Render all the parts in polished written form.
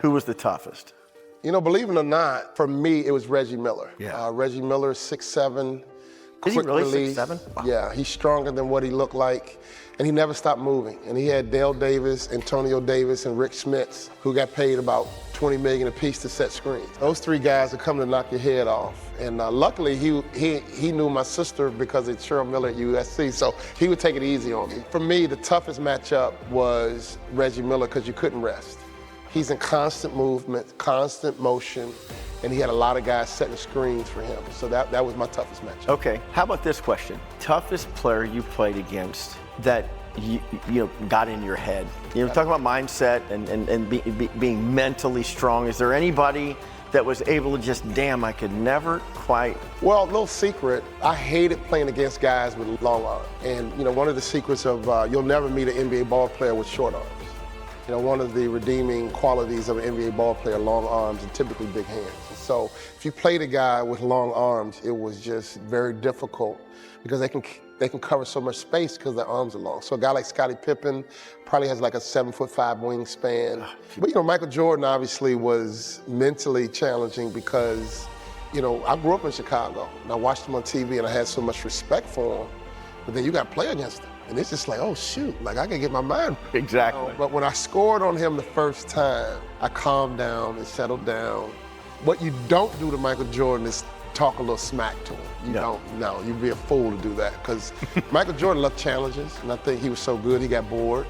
Who was the toughest? You know, believe it or not, for me, it was Reggie Miller. Yeah. Reggie Miller, 6'7". Is he quick really release. 6'7"? Wow. Yeah, he's stronger than what he looked like, and he never stopped moving. And he had Dale Davis, Antonio Davis, and Rick Schmitz, who got paid about $20 million apiece to set screens. Those three guys are coming to knock your head off. And luckily, he knew my sister because of Cheryl Miller at USC, so he would take it easy on me. For me, the toughest matchup was Reggie Miller because you couldn't rest. He's in constant movement, constant motion, and he had a lot of guys setting screens for him. So that was my toughest matchup. Okay, how about this question? Toughest player you played against that you know got in your head? You know, talking about mindset and being mentally strong. Is there anybody that was able to just, damn, I could never quite? Well, little secret, I hated playing against guys with long arms. And you know, one of the secrets of you'll never meet an NBA ball player with short arms. You know, one of the redeeming qualities of an NBA ball player, long arms and typically big hands. So if you played a guy with long arms, it was just very difficult because they can cover so much space because their arms are long. So a guy like Scottie Pippen probably has like a 7'5" wingspan. But you know, Michael Jordan obviously was mentally challenging because, you know, I grew up in Chicago and I watched him on TV and I had so much respect for him. But then you got to play against him. And it's just like, oh shoot, like I can get my mind. Exactly. But when I scored on him the first time, I calmed down and settled down. What you don't do to Michael Jordan is talk a little smack to him. You don't, no, you'd be a fool to do that because Michael Jordan loved challenges and I think he was so good he got bored.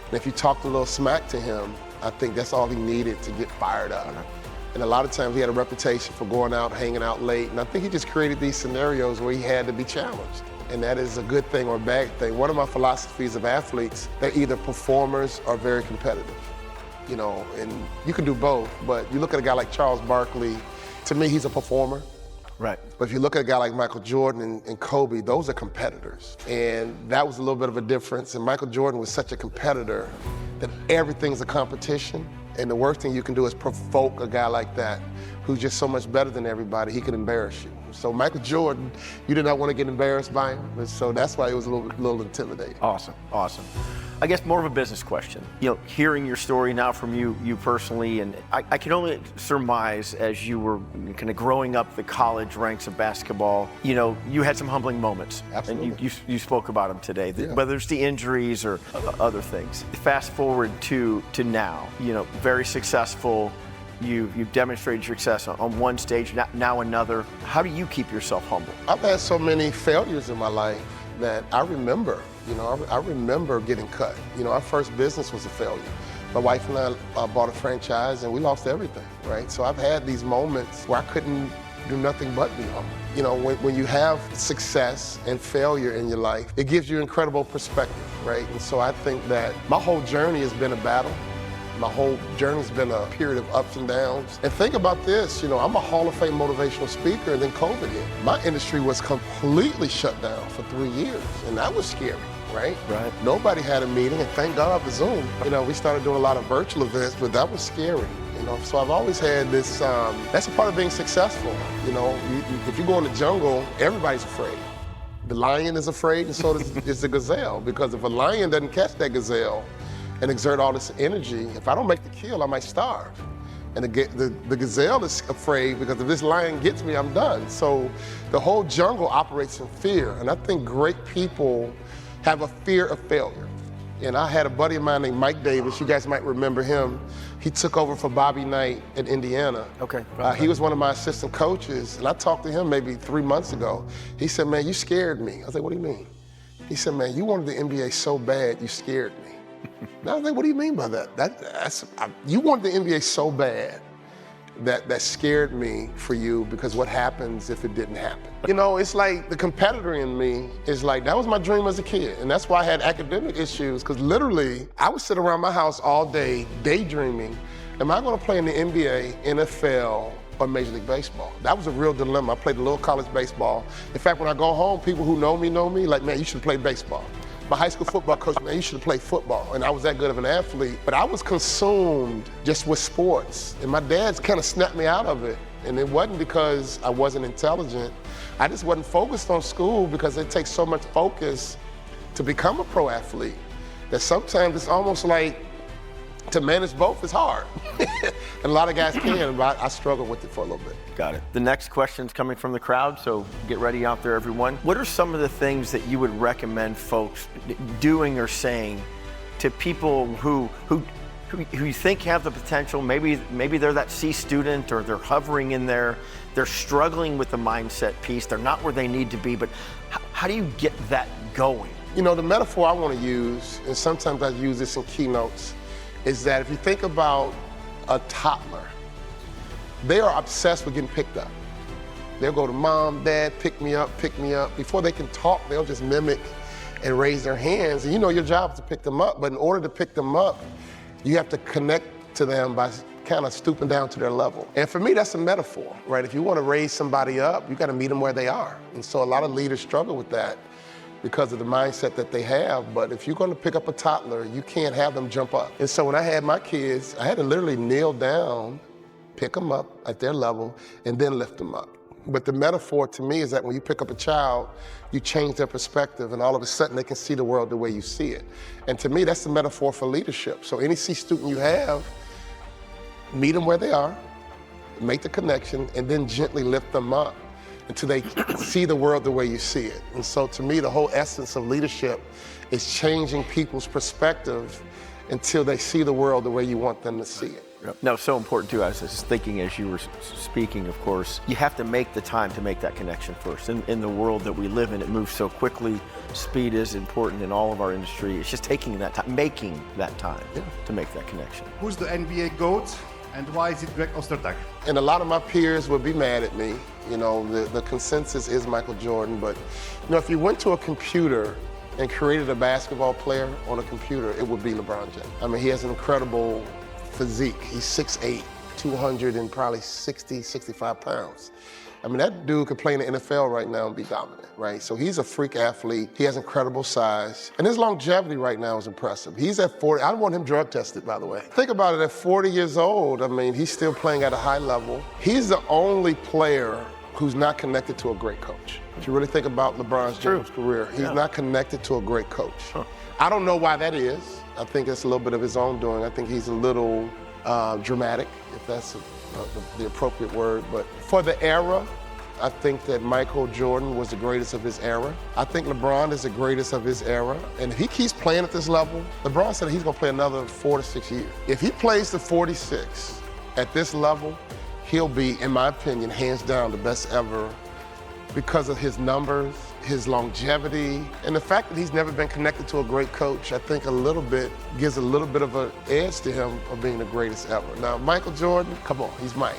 And if you talked a little smack to him, I think that's all he needed to get fired up. And a lot of times he had a reputation for going out, hanging out late, and I think he just created these scenarios where he had to be challenged. And that is a good thing or a bad thing. One of my philosophies of athletes, they're either performers or very competitive. You know, and you can do both, but you look at a guy like Charles Barkley, to me, he's a performer. Right. But if you look at a guy like Michael Jordan and Kobe, those are competitors. And that was a little bit of a difference. And Michael Jordan was such a competitor that everything's a competition. And the worst thing you can do is provoke a guy like that who's just so much better than everybody, he could embarrass you. So Michael Jordan, you did not want to get embarrassed by him, and so that's why it was a little intimidating. Awesome, awesome. I guess more of a business question. You know, hearing your story now from you personally, and I can only surmise as you were kind of growing up the college ranks of basketball, you know, you had some humbling moments. Absolutely. And you spoke about them today, whether it's the injuries or other things. Fast forward to now, you know, very successful. You've demonstrated your success on one stage, now another. How do you keep yourself humble? I've had so many failures in my life that I remember. You know, I remember getting cut. You know, our first business was a failure. My wife and I bought a franchise and we lost everything, right? So I've had these moments where I couldn't do nothing but be humble. You know, when you have success and failure in your life, it gives you incredible perspective, right? And so I think that my whole journey has been a battle. My whole journey's been a period of ups and downs. And think about this, you know, I'm a Hall of Fame motivational speaker, and then COVID hit. My industry was completely shut down for 3 years, and that was scary, right? Right. Nobody had a meeting, and thank God for Zoom. You know, we started doing a lot of virtual events, but that was scary. You know, so I've always had this, that's a part of being successful. You know, if you go in the jungle, everybody's afraid. The lion is afraid, and so is the gazelle, because if a lion doesn't catch that gazelle, and exert all this energy, if I don't make the kill, I might starve. And the gazelle is afraid because if this lion gets me, I'm done. So the whole jungle operates in fear. And I think great people have a fear of failure. And I had a buddy of mine named Mike Davis, you guys might remember him. He took over for Bobby Knight at Indiana. Okay. He was one of my assistant coaches, and I talked to him maybe 3 months ago. He said, man, you scared me. I was like, what do you mean? He said, man, you wanted the NBA so bad, you scared me. And I was like, what do you mean by that? You wanted the NBA so bad that scared me for you because what happens if it didn't happen? You know, it's like the competitor in me is like, that was my dream as a kid. And that's why I had academic issues, because literally I would sit around my house all day daydreaming, am I gonna play in the NBA, NFL, or Major League Baseball? That was a real dilemma. I played a little college baseball. In fact, when I go home, people who know me, like, man, you should play baseball. My high school football coach, man, you should play football. And I was that good of an athlete. But I was consumed just with sports. And my dad's kind of snapped me out of it. And it wasn't because I wasn't intelligent. I just wasn't focused on school because it takes so much focus to become a pro athlete that sometimes it's almost like To manage both is hard. And a lot of guys can, but I struggle with it for a little bit. Got it. The next question's coming from the crowd, so get ready out there, everyone. What are some of the things that you would recommend folks doing or saying to people who you think have the potential? Maybe they're that C student, or they're hovering in there. They're struggling with the mindset piece. They're not where they need to be, but how do you get that going? You know, the metaphor I want to use, and sometimes I use this in keynotes, is that if you think about a toddler, they are obsessed with getting picked up. They'll go to mom, dad, pick me up, pick me up. Before they can talk, they'll just mimic and raise their hands. And you know your job is to pick them up, but in order to pick them up, you have to connect to them by kind of stooping down to their level. And for me, that's a metaphor, right? If you want to raise somebody up, you got to meet them where they are. And so a lot of leaders struggle with that because of the mindset that they have. But if you're going to pick up a toddler, you can't have them jump up. And so when I had my kids, I had to literally kneel down, pick them up at their level, and then lift them up. But the metaphor to me is that when you pick up a child, you change their perspective, and all of a sudden they can see the world the way you see it. And to me, that's the metaphor for leadership. So any C student you have, meet them where they are, make the connection, and then gently lift them up until they see the world the way you see it. And so to me, the whole essence of leadership is changing people's perspective until they see the world the way you want them to see it. Yep. No, so important too. I was just thinking as you were speaking, of course, you have to make the time to make that connection first. In the world that we live in, it moves so quickly. Speed is important in all of our industry. It's just taking that time, making that time to make that connection. Who's the NBA GOAT and why is it Greg Ostertag? And a lot of my peers would be mad at me. You know, the consensus is Michael Jordan, but you know, if you went to a computer and created a basketball player on a computer, it would be LeBron James. I mean, he has an incredible physique. He's 6'8", 200 and probably 60, 65 pounds. I mean, that dude could play in the NFL right now and be dominant, right? So he's a freak athlete. He has incredible size. And his longevity right now is impressive. He's at 40. I want him drug tested, by the way. Think about it, at 40 years old, I mean, he's still playing at a high level. He's the only player who's not connected to a great coach. If you really think about LeBron James' career, he's not connected to a great coach. I don't know why that is. I think it's a little bit of his own doing. I think he's a little dramatic, if that's the appropriate word. But for the era, I think that Michael Jordan was the greatest of his era. I think LeBron is the greatest of his era. And if he keeps playing at this level, LeBron said he's gonna play another 4 to 6 years. If he plays to 46 at this level, he'll be, in my opinion, hands down the best ever because of his numbers, his longevity, and the fact that he's never been connected to a great coach. I think a little bit gives a little bit of an edge to him of being the greatest ever. Now, Michael Jordan, come on, he's Mike.